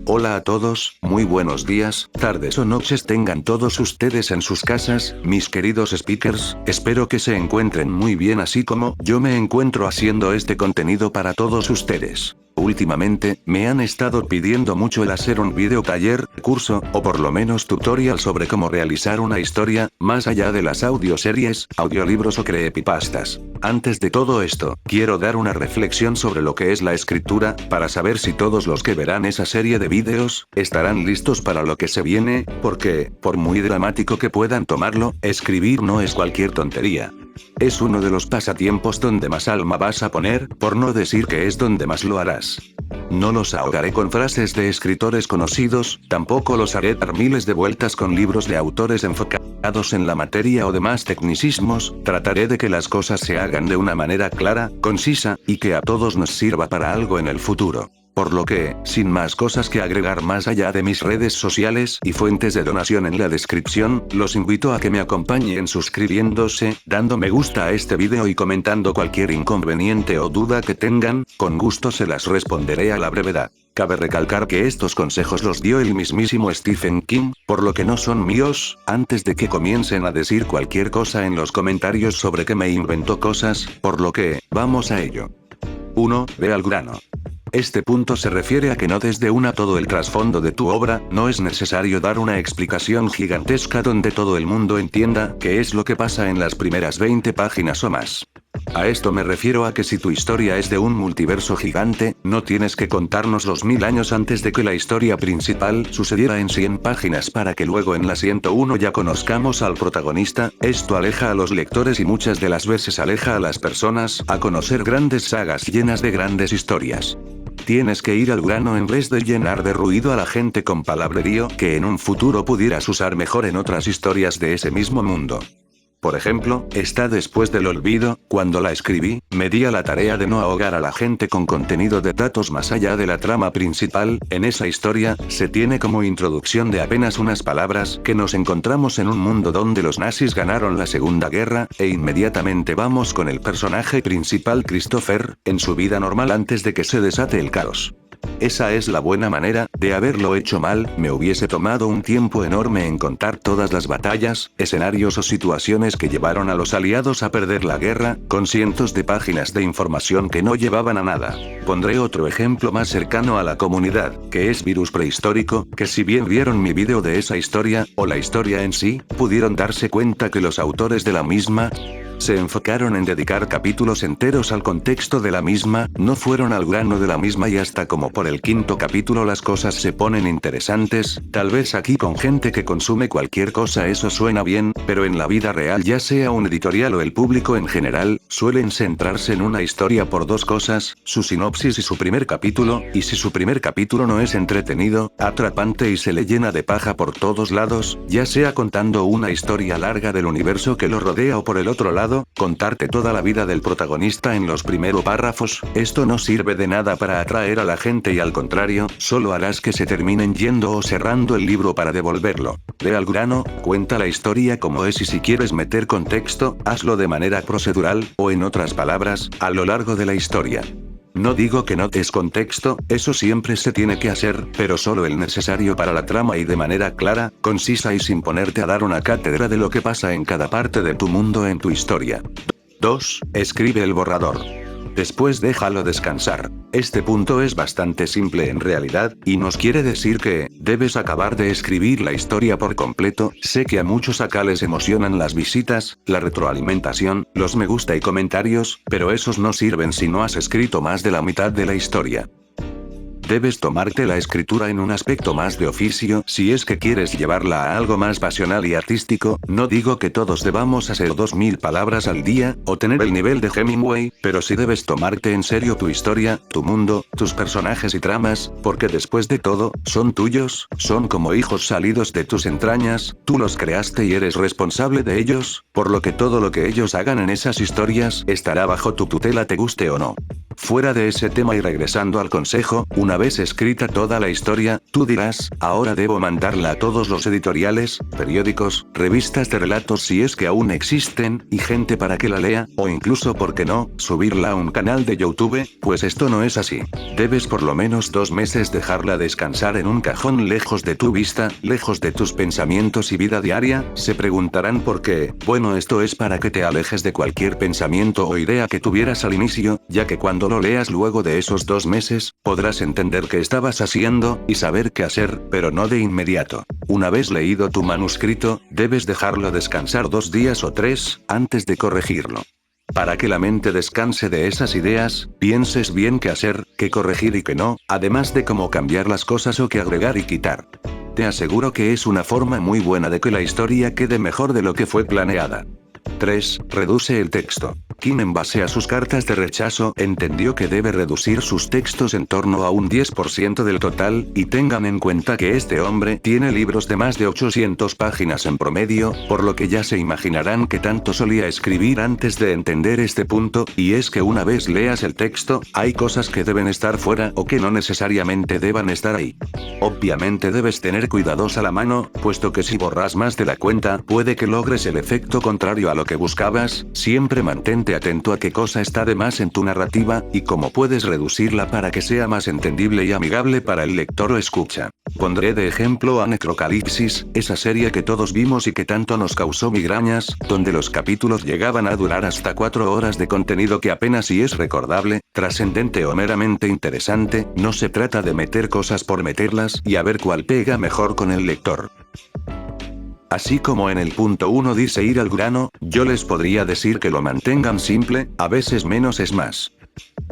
Hola a todos, muy buenos días, tardes o noches tengan todos ustedes en sus casas, mis queridos speakers, espero que se encuentren muy bien así como yo me encuentro haciendo este contenido para todos ustedes. Últimamente, me han estado pidiendo mucho el hacer un video taller, curso, o por lo menos tutorial sobre cómo realizar una historia, más allá de las audioseries, audiolibros o creepypastas. Antes de todo esto, quiero dar una reflexión sobre lo que es la escritura, para saber si todos los que verán esa serie de videos, estarán listos para lo que se viene, porque, por muy dramático que puedan tomarlo, escribir no es cualquier tontería. Es uno de los pasatiempos donde más alma vas a poner, por no decir que es donde más lo harás. No los ahogaré con frases de escritores conocidos, tampoco los haré dar miles de vueltas con libros de autores enfocados en la materia o demás tecnicismos, trataré de que las cosas se hagan de una manera clara, concisa, y que a todos nos sirva para algo en el futuro. Por lo que, sin más cosas que agregar más allá de mis redes sociales y fuentes de donación en la descripción, los invito a que me acompañen suscribiéndose, dando me gusta a este video y comentando cualquier inconveniente o duda que tengan, con gusto se las responderé a la brevedad. Cabe recalcar que estos consejos los dio el mismísimo Stephen King, por lo que no son míos, antes de que comiencen a decir cualquier cosa en los comentarios sobre que me inventó cosas, por lo que, vamos a ello. 1. Ve al grano. Este punto se refiere a que no des de una todo el trasfondo de tu obra, no es necesario dar una explicación gigantesca donde todo el mundo entienda qué es lo que pasa en las primeras 20 páginas o más. A esto me refiero a que si tu historia es de un multiverso gigante, no tienes que contarnos los 1000 años antes de que la historia principal sucediera en 100 páginas para que luego en la 101 ya conozcamos al protagonista. Esto aleja a los lectores y muchas de las veces aleja a las personas a conocer grandes sagas llenas de grandes historias. Tienes que ir al grano en vez de llenar de ruido a la gente con palabrerío que en un futuro pudieras usar mejor en otras historias de ese mismo mundo. Por ejemplo, está Después del olvido, cuando la escribí, me di a la tarea de no ahogar a la gente con contenido de datos más allá de la trama principal. En esa historia, se tiene como introducción de apenas unas palabras que nos encontramos en un mundo donde los nazis ganaron la Segunda Guerra, e inmediatamente vamos con el personaje principal Christopher, en su vida normal antes de que se desate el caos. Esa es la buena manera. De haberlo hecho mal, me hubiese tomado un tiempo enorme en contar todas las batallas, escenarios o situaciones que llevaron a los aliados a perder la guerra, con cientos de páginas de información que no llevaban a nada. Pondré otro ejemplo más cercano a la comunidad, que es Virus Prehistórico, que si bien vieron mi video de esa historia, o la historia en sí, pudieron darse cuenta que los autores de la misma se enfocaron en dedicar capítulos enteros al contexto de la misma, no fueron al grano de la misma y hasta como por el 5.º capítulo las cosas se ponen interesantes. Tal vez aquí con gente que consume cualquier cosa eso suena bien, pero en la vida real ya sea un editorial o el público en general, suelen centrarse en una historia por dos cosas, su sinopsis y su primer capítulo, y si su primer capítulo no es entretenido, atrapante y se le llena de paja por todos lados, ya sea contando una historia larga del universo que lo rodea o por el otro lado, contarte toda la vida del protagonista en los primeros párrafos, esto no sirve de nada para atraer a la gente y al contrario, solo harás que se terminen yendo o cerrando el libro para devolverlo. Ve al grano, cuenta la historia como es y si quieres meter contexto, hazlo de manera procedural, o en otras palabras, a lo largo de la historia. No digo que no des contexto, eso siempre se tiene que hacer, pero solo el necesario para la trama y de manera clara, concisa y sin ponerte a dar una cátedra de lo que pasa en cada parte de tu mundo en tu historia. 2. Escribe el borrador. Después déjalo descansar. Este punto es bastante simple en realidad, y nos quiere decir que debes acabar de escribir la historia por completo. Sé que a muchos acá les emocionan las visitas, la retroalimentación, los me gusta y comentarios, pero esos no sirven si no has escrito más de la mitad de la historia. Debes tomarte la escritura en un aspecto más de oficio, si es que quieres llevarla a algo más pasional y artístico. No digo que todos debamos hacer 2000 palabras al día, o tener el nivel de Hemingway, pero sí debes tomarte en serio tu historia, tu mundo, tus personajes y tramas, porque después de todo, son tuyos, son como hijos salidos de tus entrañas, tú los creaste y eres responsable de ellos, por lo que todo lo que ellos hagan en esas historias, estará bajo tu tutela te guste o no. Fuera de ese tema y regresando al consejo, una vez escrita toda la historia, tú dirás, ahora debo mandarla a todos los editoriales, periódicos, revistas de relatos si es que aún existen, y gente para que la lea, o incluso, ¿por qué no?, subirla a un canal de YouTube, pues esto no es así. Debes por lo menos 2 meses dejarla descansar en un cajón lejos de tu vista, lejos de tus pensamientos y vida diaria. Se preguntarán por qué. Bueno, esto es para que te alejes de cualquier pensamiento o idea que tuvieras al inicio, ya que cuando lo leas luego de esos 2 meses, podrás entender qué estabas haciendo, y saber qué hacer, pero no de inmediato. Una vez leído tu manuscrito, debes dejarlo descansar 2 días o 3, antes de corregirlo. Para que la mente descanse de esas ideas, pienses bien qué hacer, qué corregir y qué no, además de cómo cambiar las cosas o qué agregar y quitar. Te aseguro que es una forma muy buena de que la historia quede mejor de lo que fue planeada. 3. Reduce el texto. Kim, en base a sus cartas de rechazo, entendió que debe reducir sus textos en torno a un 10% del total, y tengan en cuenta que este hombre tiene libros de más de 800 páginas en promedio, por lo que ya se imaginarán que tanto solía escribir antes de entender este punto, y es que una vez leas el texto, hay cosas que deben estar fuera o que no necesariamente deban estar ahí. Obviamente debes tener cuidados a la mano, puesto que si borras más de la cuenta, puede que logres el efecto contrario a lo que buscabas. Siempre mantente atento a qué cosa está de más en tu narrativa, y cómo puedes reducirla para que sea más entendible y amigable para el lector o escucha. Pondré de ejemplo a Necrocalipsis, esa serie que todos vimos y que tanto nos causó migrañas, donde los capítulos llegaban a durar hasta 4 horas de contenido que apenas si es recordable, trascendente o meramente interesante. No se trata de meter cosas por meterlas y a ver cuál pega mejor con el lector. Así como en el punto 1 dice ir al grano, yo les podría decir que lo mantengan simple, a veces menos es más.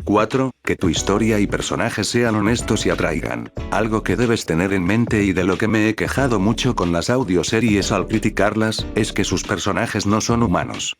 4. Que tu historia y personajes sean honestos y atraigan. Algo que debes tener en mente y de lo que me he quejado mucho con las audioseries al criticarlas, es que sus personajes no son humanos.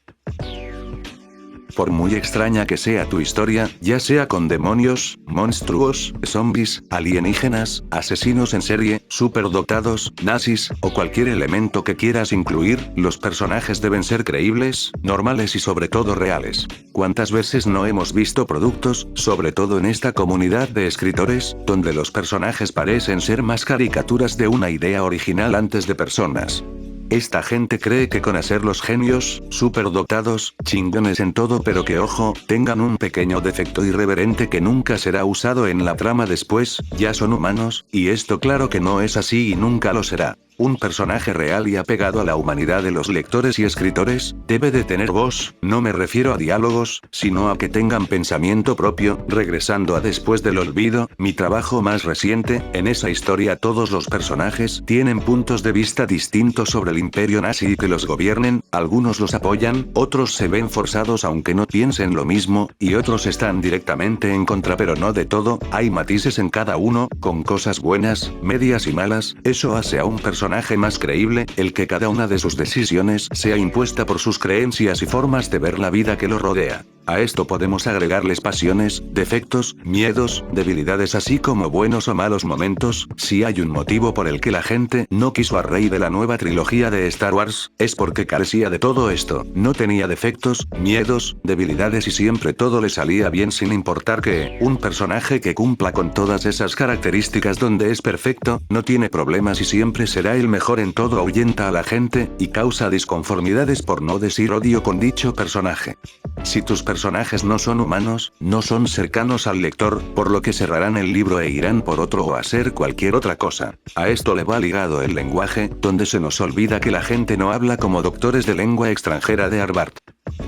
Por muy extraña que sea tu historia, ya sea con demonios, monstruos, zombies, alienígenas, asesinos en serie, superdotados, nazis, o cualquier elemento que quieras incluir, los personajes deben ser creíbles, normales y sobre todo reales. ¿Cuántas veces no hemos visto productos, sobre todo en esta comunidad de escritores, donde los personajes parecen ser más caricaturas de una idea original antes de personas? Esta gente cree que con hacerlos genios, superdotados, chingones en todo, pero que ojo, tengan un pequeño defecto irreverente que nunca será usado en la trama después, ya son humanos, y esto claro que no es así y nunca lo será. Un personaje real y apegado a la humanidad de los lectores y escritores, debe de tener voz, no me refiero a diálogos, sino a que tengan pensamiento propio. Regresando a Después del Olvido, mi trabajo más reciente, en esa historia todos los personajes tienen puntos de vista distintos sobre el imperio nazi y que los gobiernen, algunos los apoyan, otros se ven forzados aunque no piensen lo mismo, y otros están directamente en contra, pero no de todo, hay matices en cada uno, con cosas buenas, medias y malas. Eso hace a un personaje más creíble, el que cada una de sus decisiones sea impuesta por sus creencias y formas de ver la vida que lo rodea. A esto podemos agregarles pasiones, defectos, miedos, debilidades, así como buenos o malos momentos. Si hay un motivo por el que la gente no quiso a Rey de la nueva trilogía de Star Wars, es porque carecía de todo esto. No tenía defectos, miedos, debilidades y siempre todo le salía bien sin importar que un personaje que cumpla con todas esas características donde es perfecto, no tiene problemas y siempre será el mejor en todo, ahuyenta a la gente, y causa disconformidades por no decir odio con dicho personaje. Si tus personajes no son humanos, no son cercanos al lector, por lo que cerrarán el libro e irán por otro o a hacer cualquier otra cosa. A esto le va ligado el lenguaje, donde se nos olvida que la gente no habla como doctores de lengua extranjera de Harvard.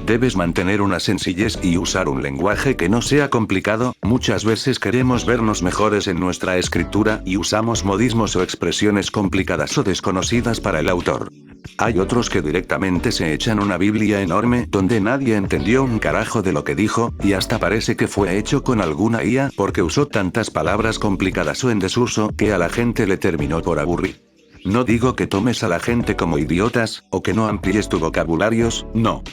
Debes mantener una sencillez y usar un lenguaje que no sea complicado. Muchas veces queremos vernos mejores en nuestra escritura y usamos modismos o expresiones complicadas o desconocidas para el autor. Hay otros que directamente se echan una Biblia enorme donde nadie entendió un carajo de lo que dijo, y hasta parece que fue hecho con alguna IA porque usó tantas palabras complicadas o en desuso que a la gente le terminó por aburrir. No digo que tomes a la gente como idiotas, o que no amplíes tu vocabularios, no.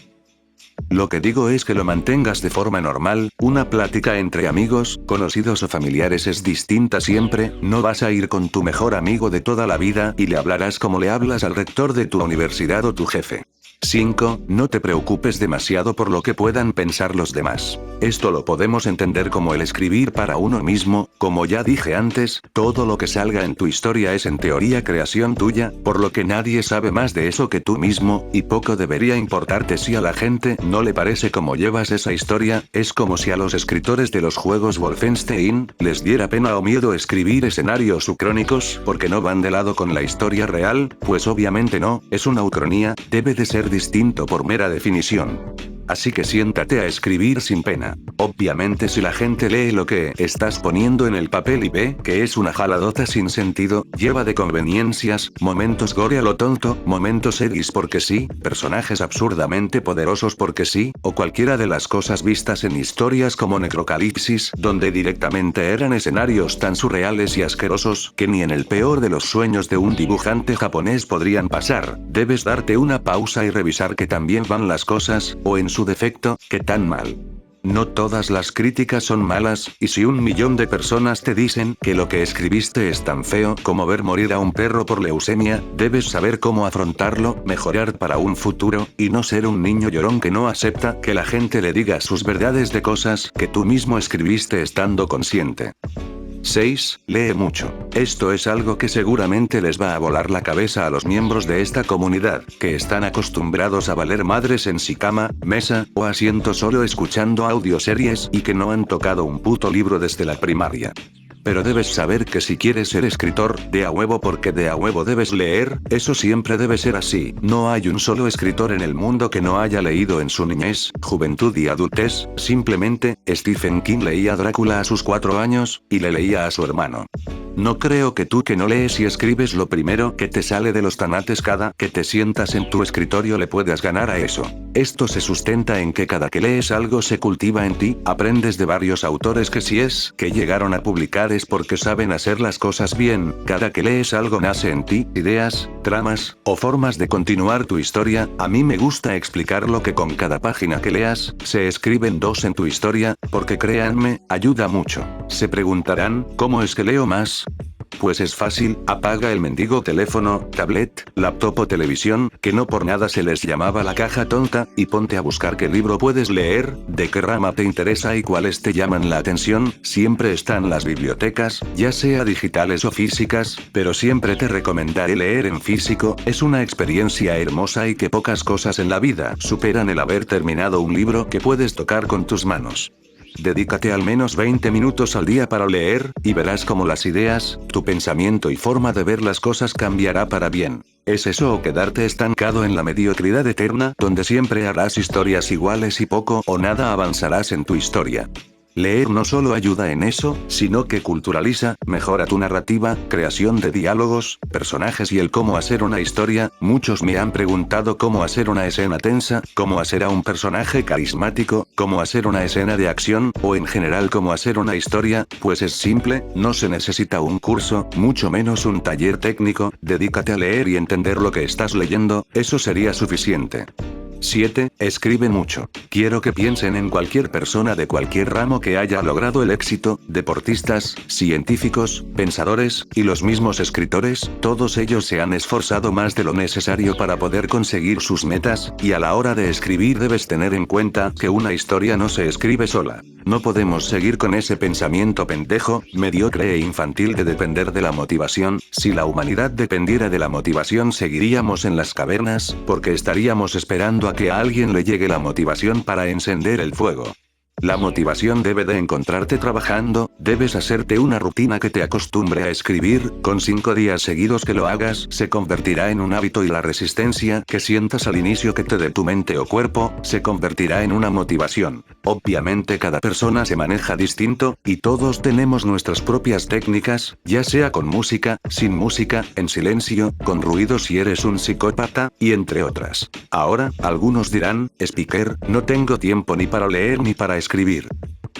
Lo que digo es que lo mantengas de forma normal. Una plática entre amigos, conocidos o familiares es distinta siempre. No vas a ir con tu mejor amigo de toda la vida y le hablarás como le hablas al rector de tu universidad o tu jefe. 5. No te preocupes demasiado por lo que puedan pensar los demás. Esto lo podemos entender como el escribir para uno mismo. Como ya dije antes, todo lo que salga en tu historia es en teoría creación tuya, por lo que nadie sabe más de eso que tú mismo, y poco debería importarte si a la gente no le parece cómo llevas esa historia. Es como si a los escritores de los juegos Wolfenstein les diera pena o miedo escribir escenarios ucrónicos porque no van de lado con la historia real, pues obviamente no, es una ucronía, debe de ser distinto por mera definición. Así que siéntate a escribir sin pena. Obviamente si la gente lee lo que estás poniendo en el papel y ve que es una jaladota sin sentido, lleva de conveniencias, momentos gore a lo tonto, momentos edis porque sí, personajes absurdamente poderosos porque sí, o cualquiera de las cosas vistas en historias como Necrocalipsis, donde directamente eran escenarios tan surreales y asquerosos que ni en el peor de los sueños de un dibujante japonés podrían pasar, debes darte una pausa y revisar que también van las cosas, o en su defecto, que tan mal. No todas las críticas son malas, y si 1 millón de personas te dicen que lo que escribiste es tan feo como ver morir a un perro por leucemia, debes saber cómo afrontarlo, mejorar para un futuro, y no ser un niño llorón que no acepta que la gente le diga sus verdades de cosas que tú mismo escribiste estando consciente. 6. Lee mucho. Esto es algo que seguramente les va a volar la cabeza a los miembros de esta comunidad, que están acostumbrados a valer madres en su cama, mesa o asiento solo escuchando audioseries y que no han tocado un puto libro desde la primaria. Pero debes saber que si quieres ser escritor, de a huevo porque de a huevo debes leer, eso siempre debe ser así. No hay un solo escritor en el mundo que no haya leído en su niñez, juventud y adultez, simplemente, Stephen King leía Drácula a sus 4 años, y le leía a su hermano. No creo que tú que no lees y escribes lo primero que te sale de los tanates cada que te sientas en tu escritorio le puedas ganar a eso. Esto se sustenta en que cada que lees algo se cultiva en ti, aprendes de varios autores que si es que llegaron a publicar es porque saben hacer las cosas bien, cada que lees algo nace en ti, ideas, tramas, o formas de continuar tu historia. A mí me gusta explicarlo que con cada página que leas, se escriben 2 en tu historia, porque créanme, ayuda mucho. Se preguntarán, ¿cómo es que leo más? Pues es fácil, apaga el mendigo teléfono, tablet, laptop o televisión, que no por nada se les llamaba la caja tonta, y ponte a buscar qué libro puedes leer, de qué rama te interesa y cuáles te llaman la atención. Siempre están las bibliotecas, ya sea digitales o físicas, pero siempre te recomendaré leer en físico, es una experiencia hermosa y que pocas cosas en la vida superan el haber terminado un libro que puedes tocar con tus manos. Dedícate al menos 20 minutos al día para leer, y verás cómo las ideas, tu pensamiento y forma de ver las cosas cambiará para bien. ¿Es eso o quedarte estancado en la mediocridad eterna, donde siempre harás historias iguales y poco o nada avanzarás en tu historia? Leer no solo ayuda en eso, sino que culturaliza, mejora tu narrativa, creación de diálogos, personajes y el cómo hacer una historia. Muchos me han preguntado cómo hacer una escena tensa, cómo hacer a un personaje carismático, cómo hacer una escena de acción, o en general cómo hacer una historia. Pues es simple, no se necesita un curso, mucho menos un taller técnico, dedícate a leer y entender lo que estás leyendo, eso sería suficiente. 7. Escribe mucho. Quiero que piensen en cualquier persona de cualquier ramo que haya logrado el éxito, deportistas, científicos, pensadores, y los mismos escritores, todos ellos se han esforzado más de lo necesario para poder conseguir sus metas, y a la hora de escribir debes tener en cuenta que una historia no se escribe sola. No podemos seguir con ese pensamiento pendejo, mediocre e infantil de depender de la motivación. Si la humanidad dependiera de la motivación seguiríamos en las cavernas, porque estaríamos esperando a que a alguien le llegue la motivación para encender el fuego. La motivación debe de encontrarte trabajando, debes hacerte una rutina que te acostumbre a escribir, con 5 días seguidos que lo hagas, se convertirá en un hábito y la resistencia que sientas al inicio que te dé tu mente o cuerpo, se convertirá en una motivación. Obviamente cada persona se maneja distinto, y todos tenemos nuestras propias técnicas, ya sea con música, sin música, en silencio, con ruido si eres un psicópata, y entre otras. Ahora, algunos dirán, Speaker, no tengo tiempo ni para leer ni para escribir.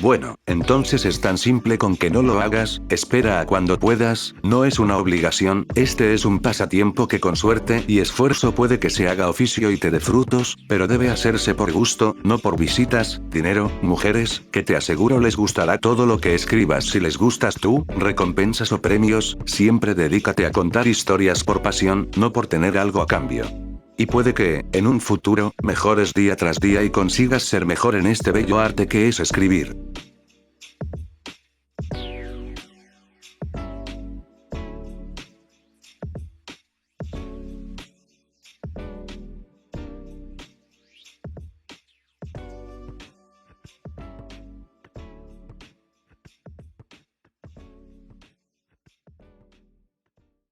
Bueno, entonces es tan simple con que no lo hagas, espera a cuando puedas, no es una obligación, este es un pasatiempo que con suerte y esfuerzo puede que se haga oficio y te dé frutos, pero debe hacerse por gusto, no por visitas, dinero, mujeres, que te aseguro les gustará todo lo que escribas si les gustas tú, recompensas o premios, siempre dedícate a contar historias por pasión, no por tener algo a cambio. Y puede que, en un futuro, mejores día tras día y consigas ser mejor en este bello arte que es escribir.